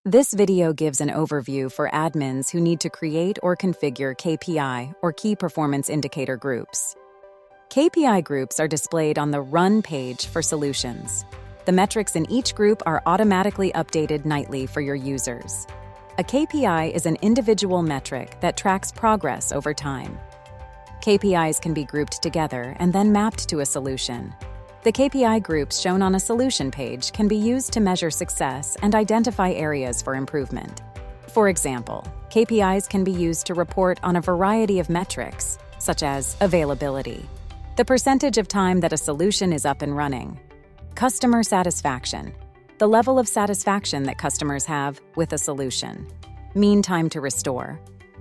This video gives an overview for admins who need to create or configure KPI or Key Performance Indicator groups. KPI groups are displayed on the Run page for solutions. The metrics in each group are automatically updated nightly for your users. A KPI is an individual metric that tracks progress over time. KPIs can be grouped together and then mapped to a solution. The KPI groups shown on a solution page can be used to measure success and identify areas for improvement. For example, KPIs can be used to report on a variety of metrics, such as availability, the percentage of time that a solution is up and running, customer satisfaction, the level of satisfaction that customers have with a solution, mean time to restore,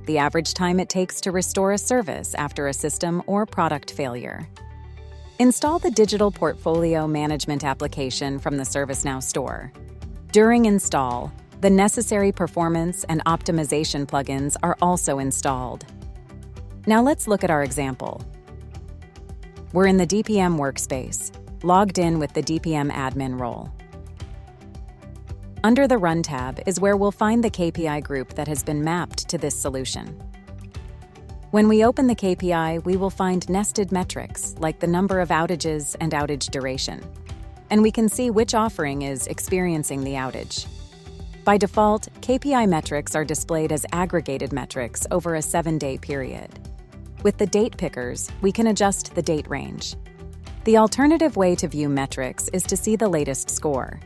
the average time it takes to restore a service after a system or product failure. Install the Digital Portfolio Management application from the ServiceNow store. During install, the necessary performance and optimization plugins are also installed. Now let's look at our example. We're in the DPM workspace, logged in with the DPM admin role. Under the Run tab is where we'll find the KPI group that has been mapped to this solution. When we open the KPI, we will find nested metrics like the number of outages and outage duration, and we can see which offering is experiencing the outage. By default, KPI metrics are displayed as aggregated metrics over a 7-day period. With the date pickers, we can adjust the date range. The alternative way to view metrics is to see the latest score.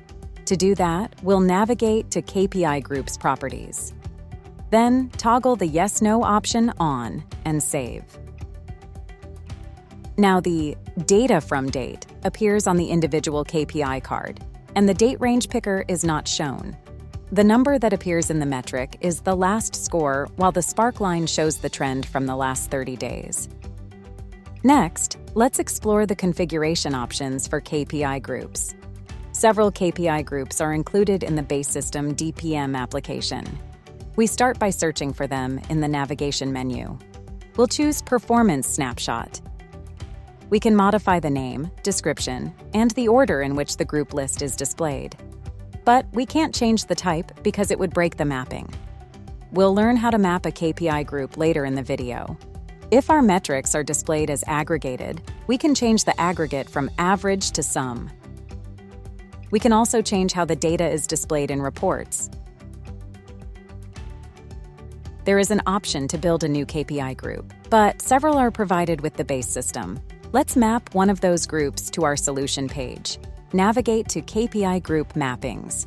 To do that, we'll navigate to KPI Group's properties. Then, toggle the Yes/No option on and save. Now the Data from Date appears on the individual KPI card, and the date range picker is not shown. The number that appears in the metric is the last score, while the spark line shows the trend from the last 30 days. Next, let's explore the configuration options for KPI groups. Several KPI groups are included in the base system DPM application. We start by searching for them in the navigation menu. We'll choose Performance Snapshot. We can modify the name, description, and the order in which the group list is displayed. But we can't change the type because it would break the mapping. We'll learn how to map a KPI group later in the video. If our metrics are displayed as aggregated, we can change the aggregate from average to sum. We can also change how the data is displayed in reports. There is an option to build a new KPI group, but several are provided with the base system. Let's map one of those groups to our solution page. Navigate to KPI Group Mappings.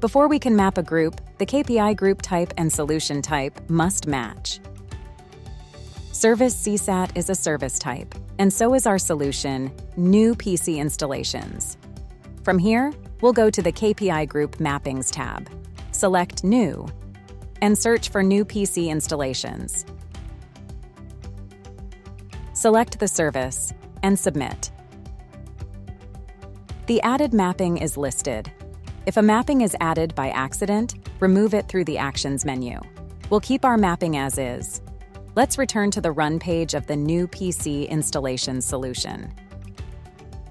Before we can map a group, the KPI group type and solution type must match. Service CSAT is a service type, and so is our solution, New PC Installations. From here, we'll go to the KPI Group Mappings tab. Select New, and search for New PC Installations. Select the service and submit. The added mapping is listed. If a mapping is added by accident, remove it through the Actions menu. We'll keep our mapping as is. Let's return to the Run page of the New PC Installations solution.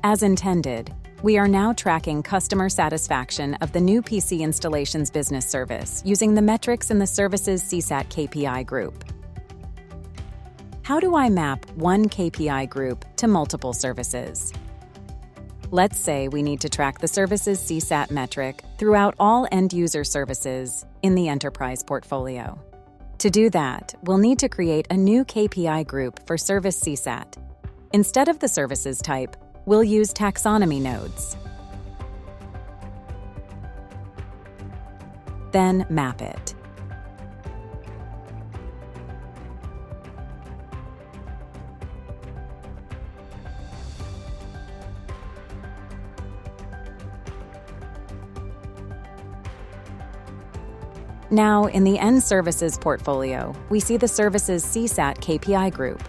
As intended, we are now tracking customer satisfaction of the New PC Installations business service using the metrics in the Services CSAT KPI group. How do I map one KPI group to multiple services? Let's say we need to track the Services CSAT metric throughout all end-user services in the enterprise portfolio. To do that, we'll need to create a new KPI group for Service CSAT. Instead of the services type, we'll use taxonomy nodes. Then map it. Now, in the End Services portfolio, we see the Services CSAT KPI group.